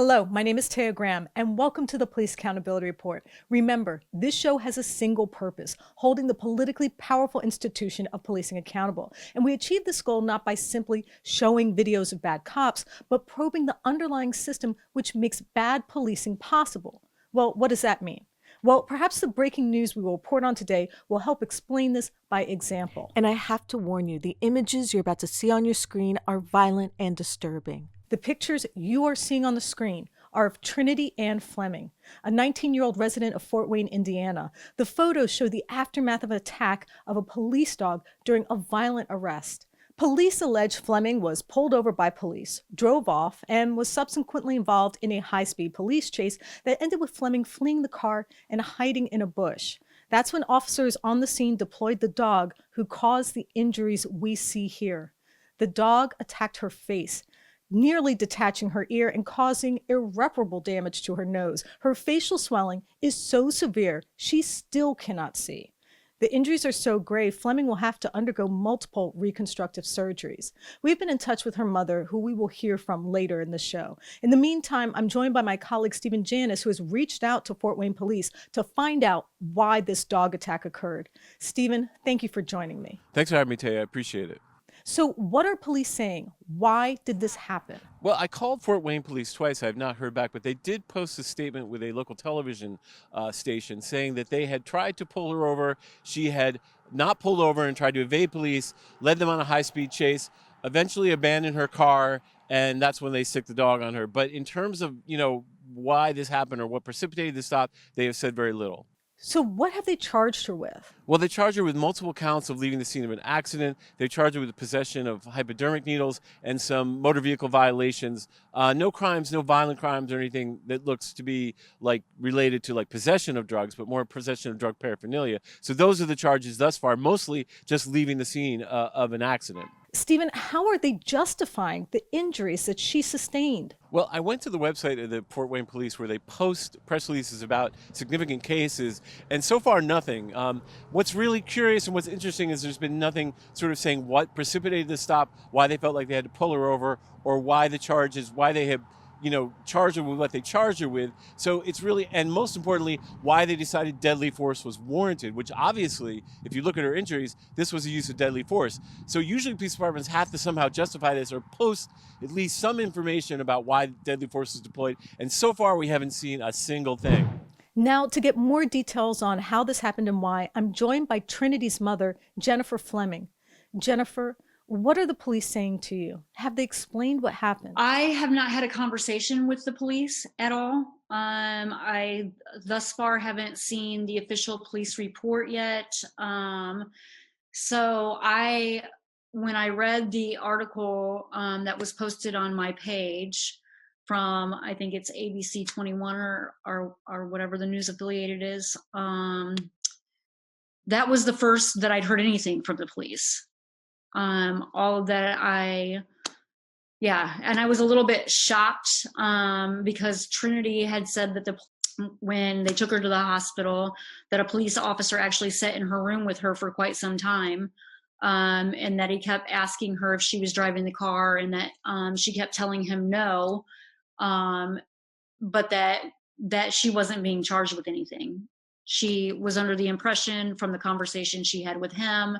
Hello, my name is Taya Graham, and welcome to the Police Accountability Report. Remember, this show has a single purpose, holding the politically powerful institution of policing accountable. And we achieve this goal not by simply showing videos of bad cops, but probing the underlying system which makes bad policing possible. Well, what does that mean? Well, perhaps the breaking news we will report on today will help explain this by example. And I have to warn you, the images you're about to see on your screen are violent and disturbing. The pictures you are seeing on the screen are of Trinity Ann Fleming, a 19-year-old resident of Fort Wayne, Indiana. The photos show the aftermath of an attack of a police dog during a violent arrest. Police allege Fleming was pulled over by police, drove off, and was subsequently involved in a high-speed police chase that ended with Fleming fleeing the car and hiding in a bush. That's when officers on the scene deployed the dog who caused the injuries we see here. The dog attacked her face, nearly detaching her ear and causing irreparable damage to her nose. Her facial swelling is so severe, she still cannot see. The injuries are so grave, Fleming will have to undergo multiple reconstructive surgeries. We've been in touch with her mother, who we will hear from later in the show. In the meantime, I'm joined by my colleague, Janis, who has reached out to Fort Wayne Police to find out why this dog attack occurred. Stephen, thank you for joining me. Thanks for having me, Taya. I appreciate it. So what are police saying? Why did this happen? Well, I called Fort Wayne Police twice. I have not heard back, but they did post a statement with a local television station saying that they had tried to pull her over. She had not pulled over and tried to evade police, led them on a high-speed chase, eventually abandoned her car, and that's when they sicked the dog on her. But in terms of, why this happened or what precipitated the stop, they have said very little. So what have they charged her with? Well, they charge her with multiple counts of leaving the scene of an accident. They charge her with the possession of hypodermic needles and some motor vehicle violations. No crimes, no violent crimes or anything that looks to be like related to like possession of drugs, but more possession of drug paraphernalia. So those are the charges thus far, mostly just leaving the scene of an accident. Stephen, how are they justifying the injuries that she sustained? Well, I went to the website of the Fort Wayne Police where they post press releases about significant cases, and so far nothing. What's really curious and what's interesting is there's been nothing sort of saying what precipitated the stop, why they felt like they had to pull her over, or why the charges, why they have charged her with what they charged her with. So it's really, and most importantly, why they decided deadly force was warranted, which obviously, if you look at her injuries, this was a use of deadly force. So usually police departments have to somehow justify this or post at least some information about why deadly force was deployed. And so far, we haven't seen a single thing. Now, to get more details on how this happened and why, I'm joined by Trinity's mother, Jennifer Fleming. Jennifer, what are the police saying to you? Have they explained what happened? I have not had a conversation with the police at all. I thus far haven't seen the official police report yet. So when I read the article that was posted on my page from, I think it's ABC 21 or whatever the news affiliated is, that was the first that I'd heard anything from the police. All of that and I was a little bit shocked because Trinity had said that when they took her to the hospital, that a police officer actually sat in her room with her for quite some time, and that he kept asking her if she was driving the car, and that she kept telling him no, but that she wasn't being charged with anything. She was under the impression from the conversation she had with him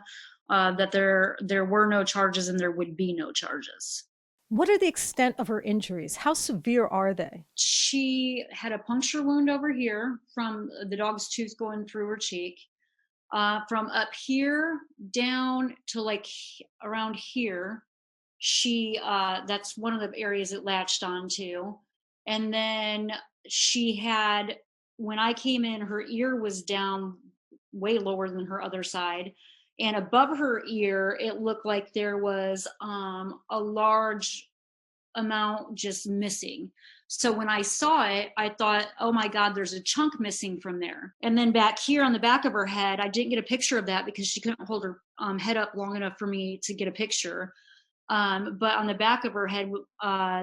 that there were no charges and there would be no charges. What are the extent of her injuries? How severe are they? She had a puncture wound over here from the dog's tooth going through her cheek. From up here down to like around here, that's one of the areas it latched onto. And then she had, when I came in, her ear was down way lower than her other side. And above her ear, it looked like there was a large amount just missing. So when I saw it, I thought, oh my God, there's a chunk missing from there. And then back here on the back of her head, I didn't get a picture of that because she couldn't hold her head up long enough for me to get a picture. But on the back of her head,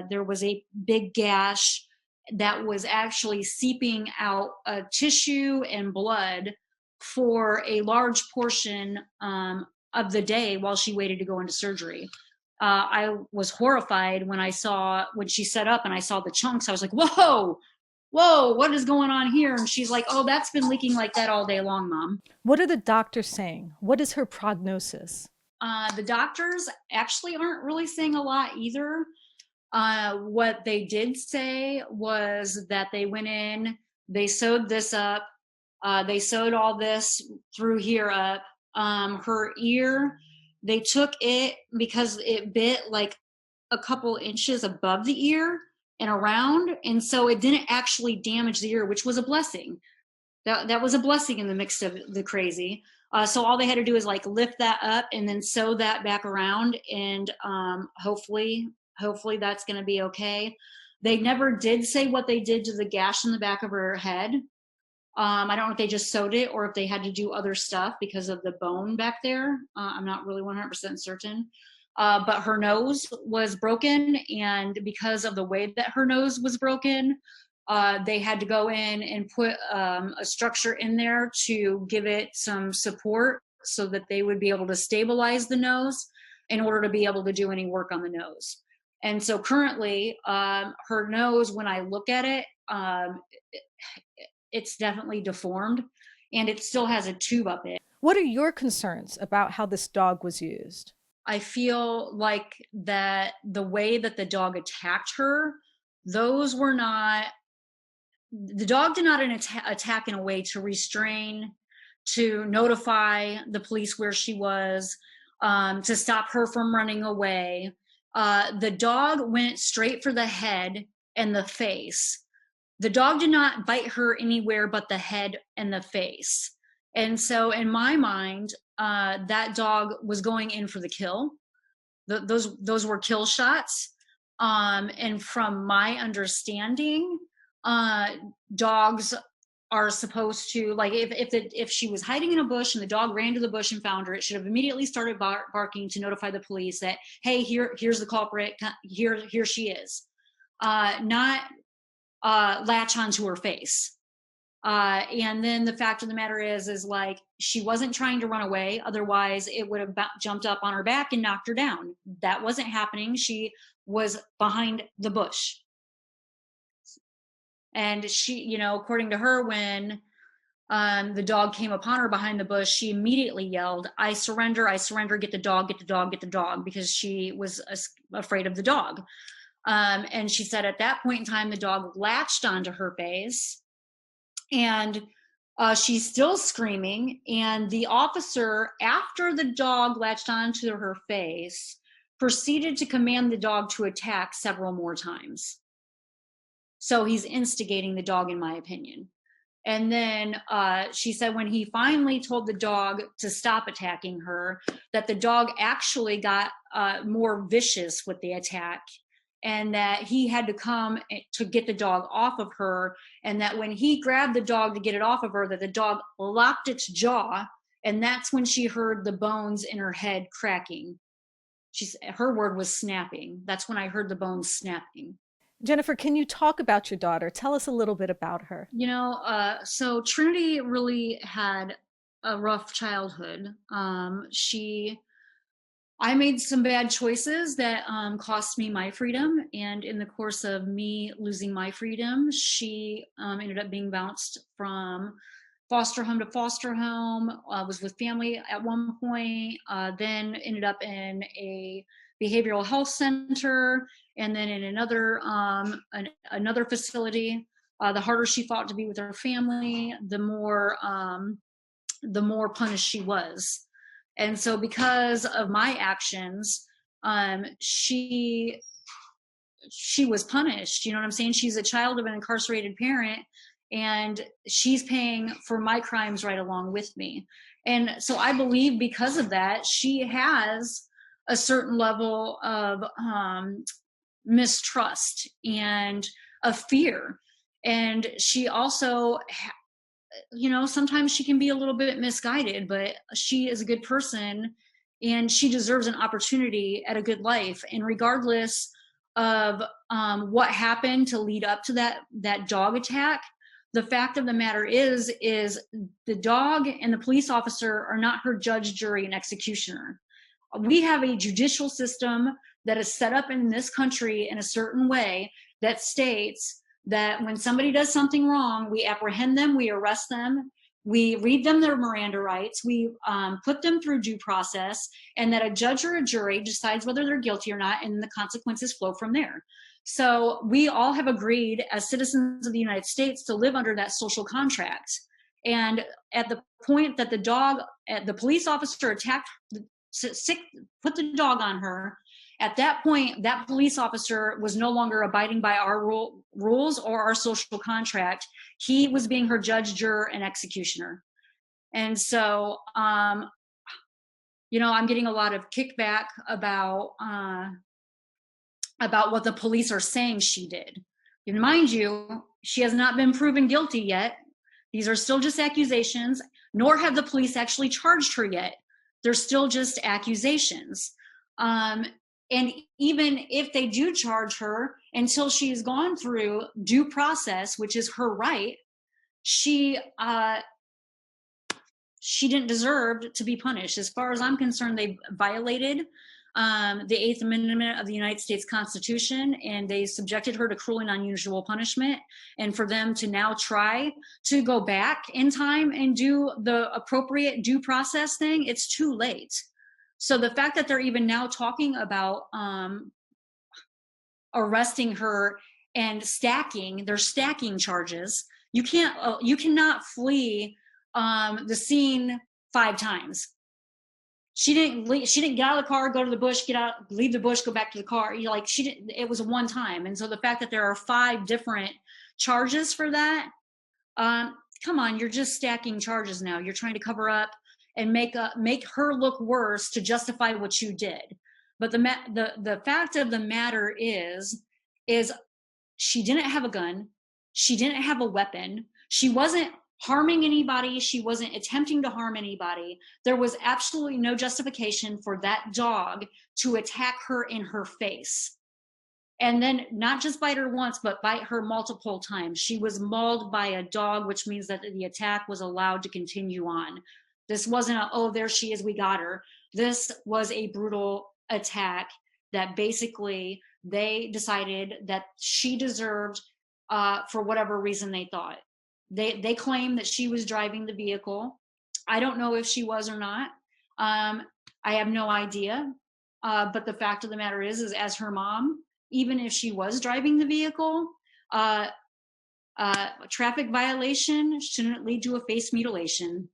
there was a big gash that was actually seeping out tissue and blood for a large portion of the day while she waited to go into surgery. I was horrified when she set up and I saw the chunks. I was like, whoa, what is going on here? And she's like, oh, that's been leaking like that all day long, Mom. What are the doctors saying? What is her prognosis? The doctors actually aren't really saying a lot either. What they did say was that they went in, they sewed this up, they sewed all this through here up. Her ear, they took it because it bit like a couple inches above the ear and around, and so it didn't actually damage the ear, which was a blessing. That was a blessing in the mix of the crazy. So all they had to do is like lift that up and then sew that back around, and hopefully that's going to be okay. They never did say what they did to the gash in the back of her head. I don't know if they just sewed it or if they had to do other stuff because of the bone back there. I'm not really 100% certain. But her nose was broken, and because of the way that her nose was broken, they had to go in and put a structure in there to give it some support so that they would be able to stabilize the nose in order to be able to do any work on the nose. And so currently, her nose, when I look at it, it's definitely deformed, and it still has a tube up it. What are your concerns about how this dog was used? I feel like that the way that the dog attacked her, those were not, the dog did not attack in a way to restrain, to notify the police where she was, to stop her from running away. The dog went straight for the head and the face. The dog did not bite her anywhere but the head and the face. And so in my mind, that dog was going in for the kill. Those were kill shots. And from my understanding, dogs are supposed to, like, if she was hiding in a bush and the dog ran to the bush and found her, it should have immediately started barking to notify the police that, hey, here's the culprit, here she is. Not latch onto her face. And then the fact of the matter is like, she wasn't trying to run away. Otherwise it would have jumped up on her back and knocked her down. That wasn't happening. She was behind the bush. And she, according to her, when the dog came upon her behind the bush, she immediately yelled, I surrender, get the dog, because she was afraid of the dog. And she said at that point in time, the dog latched onto her face, and she's still screaming. And the officer, after the dog latched onto her face, proceeded to command the dog to attack several more times. So he's instigating the dog, in my opinion. And then she said when he finally told the dog to stop attacking her, that the dog actually got more vicious with the attack, and that he had to come to get the dog off of her, and that when he grabbed the dog to get it off of her, that the dog locked its jaw, and that's when she heard the bones in her head cracking. Her word was snapping. That's when I heard the bones snapping. Jennifer, can you talk about your daughter? Tell us a little bit about her. So Trinity really had a rough childhood. I made some bad choices that cost me my freedom. And in the course of me losing my freedom, she ended up being bounced from foster home to foster home, was with family at one point, then ended up in a behavioral health center, and then in another facility. The harder she fought to be with her family, the more punished she was. And so because of my actions, she was punished. You know what I'm saying? She's a child of an incarcerated parent, and she's paying for my crimes right along with me. And so I believe because of that, she has a certain level of mistrust and a fear. And she also, sometimes she can be a little bit misguided, but she is a good person, and she deserves an opportunity at a good life. And regardless of what happened to lead up to that dog attack, the fact of the matter is the dog and the police officer are not her judge, jury, and executioner. We have a judicial system that is set up in this country in a certain way that states that when somebody does something wrong, we apprehend them, we arrest them, we read them their Miranda rights, we put them through due process, and that a judge or a jury decides whether they're guilty or not, and the consequences flow from there. So we all have agreed as citizens of the United States to live under that social contract. And at the point that the police officer attacked, put the dog on her, at that point, that police officer was no longer abiding by our rules or our social contract. He was being her judge, juror, and executioner. And so, you know, I'm getting a lot of kickback about what the police are saying she did. And mind you, she has not been proven guilty yet. These are still just accusations, nor have the police actually charged her yet. They're still just accusations. And even if they do charge her, until she's gone through due process, which is her right, she didn't deserve to be punished. As far as I'm concerned, they violated the 8th Amendment of the United States Constitution, and they subjected her to cruel and unusual punishment. And for them to now try to go back in time and do the appropriate due process thing, it's too late. So the fact that they're even now talking about arresting her and they're stacking charges. You cannot flee the scene 5 times. She didn't get out of the car, go to the bush, leave the bush, go back to the car. It was one time. And so the fact that there are 5 different charges for that, come on, you're just stacking charges now. You're trying to cover up and make her look worse to justify what you did. But the fact of the matter is she didn't have a gun. She didn't have a weapon. She wasn't harming anybody. She wasn't attempting to harm anybody. There was absolutely no justification for that dog to attack her in her face. And then not just bite her once, but bite her multiple times. She was mauled by a dog, which means that the attack was allowed to continue on. This wasn't oh, there she is, we got her. This was a brutal attack that basically they decided that she deserved for whatever reason they thought. They claim that she was driving the vehicle. I don't know if she was or not. I have no idea. But the fact of the matter is as her mom, even if she was driving the vehicle, a traffic violation shouldn't lead to a face mutilation.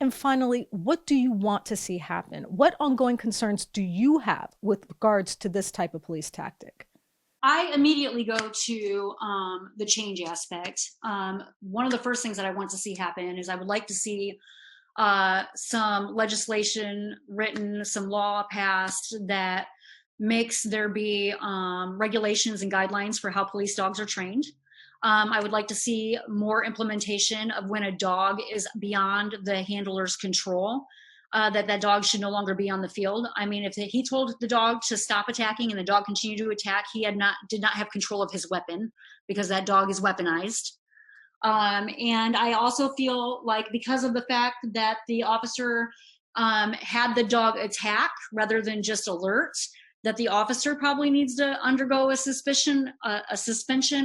And finally, what do you want to see happen? What ongoing concerns do you have with regards to this type of police tactic? I immediately go to the change aspect. One of the first things that I want to see happen is I would like to see some legislation written, some law passed that makes there be regulations and guidelines for how police dogs are trained. I would like to see more implementation of when a dog is beyond the handler's control, that dog should no longer be on the field. I mean, if he told the dog to stop attacking and the dog continued to attack, he did not have control of his weapon, because that dog is weaponized. And I also feel like, because of the fact that the officer had the dog attack rather than just alert, that the officer probably needs to undergo a suspension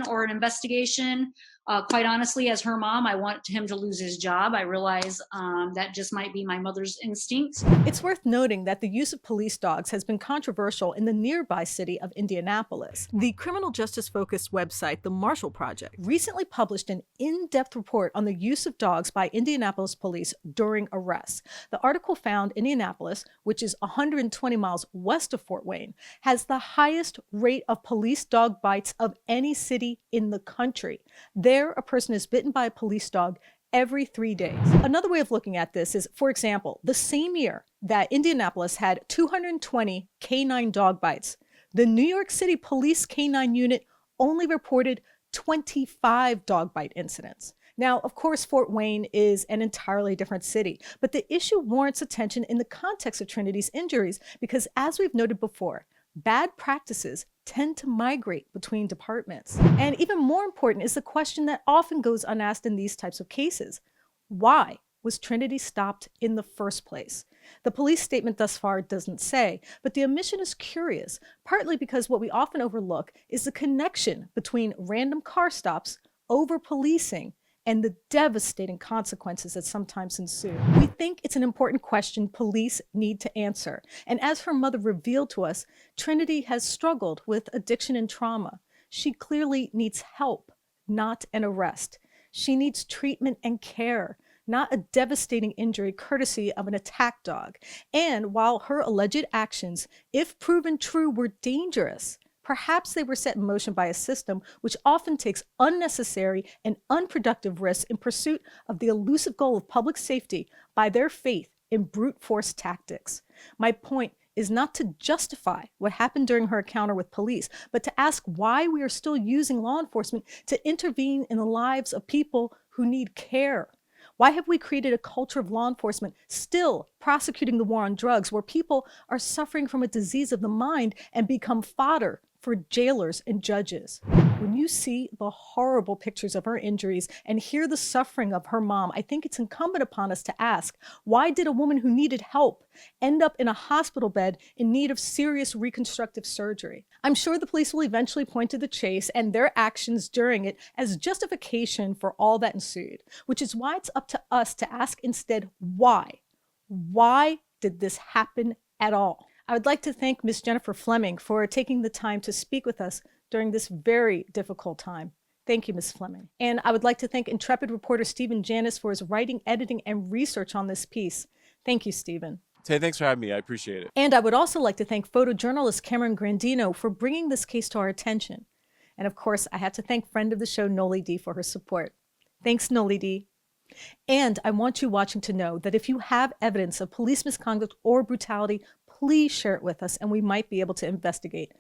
or an investigation. Quite honestly, as her mom, I want him to lose his job. I realize that just might be my mother's instinct. It's worth noting that the use of police dogs has been controversial in the nearby city of Indianapolis. The criminal justice-focused website, The Marshall Project, Recently published an in-depth report on the use of dogs by Indianapolis police during arrests. The article found Indianapolis, which is 120 miles west of Fort Wayne, has the highest rate of police dog bites of any city in the country. There, a person is bitten by a police dog every 3 days. Another way of looking at this is, for example, the same year that Indianapolis had 220 K-9 dog bites, the New York City Police K-9 unit only reported 25 dog bite incidents. Now, of course, Fort Wayne is an entirely different city, but the issue warrants attention in the context of Trinity's injuries because, as we've noted before, bad practices tend to migrate between departments. And even more important is the question that often goes unasked in these types of cases. Why was Trinity stopped in the first place? The police statement thus far doesn't say, but the omission is curious, partly because what we often overlook is the connection between random car stops, over-policing, and the devastating consequences that sometimes ensue. We think it's an important question police need to answer. And as her mother revealed to us, Trinity has struggled with addiction and trauma. She clearly needs help, not an arrest. She needs treatment and care, not a devastating injury courtesy of an attack dog. And while her alleged actions, if proven true, were dangerous, perhaps they were set in motion by a system which often takes unnecessary and unproductive risks in pursuit of the elusive goal of public safety by their faith in brute force tactics. My point is not to justify what happened during her encounter with police, but to ask why we are still using law enforcement to intervene in the lives of people who need care. Why have we created a culture of law enforcement still prosecuting the war on drugs, where people are suffering from a disease of the mind and become fodder for jailers and judges? When you see the horrible pictures of her injuries and hear the suffering of her mom, I think it's incumbent upon us to ask, why did a woman who needed help end up in a hospital bed in need of serious reconstructive surgery? I'm sure the police will eventually point to the chase and their actions during it as justification for all that ensued, which is why it's up to us to ask instead, why? Why did this happen at all? I would like to thank Ms. Jennifer Fleming for taking the time to speak with us during this very difficult time. Thank you, Ms. Fleming. And I would like to thank intrepid reporter Stephen Janis for his writing, editing, and research on this piece. Thank you, Stephen. Tay, thanks for having me. I appreciate it. And I would also like to thank photojournalist Cameron Grandino for bringing this case to our attention. And of course, I have to thank friend of the show, Noli D, for her support. Thanks, Noli D. And I want you watching to know that if you have evidence of police misconduct or brutality, please share it with us and we might be able to investigate.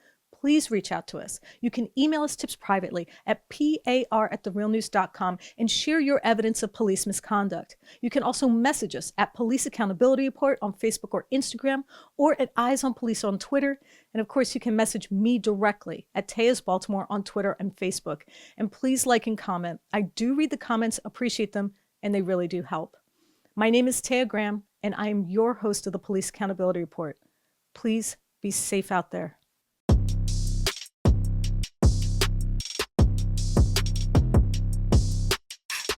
Please reach out to us. You can email us tips privately at par@therealnews.com and share your evidence of police misconduct. You can also message us at Police Accountability Report on Facebook or Instagram, or at Eyes on Police on Twitter. And of course, you can message me directly at Taya's Baltimore on Twitter and Facebook. And please like and comment. I do read the comments, appreciate them, and they really do help. My name is Taya Graham, and I am your host of the Police Accountability Report. Please be safe out there.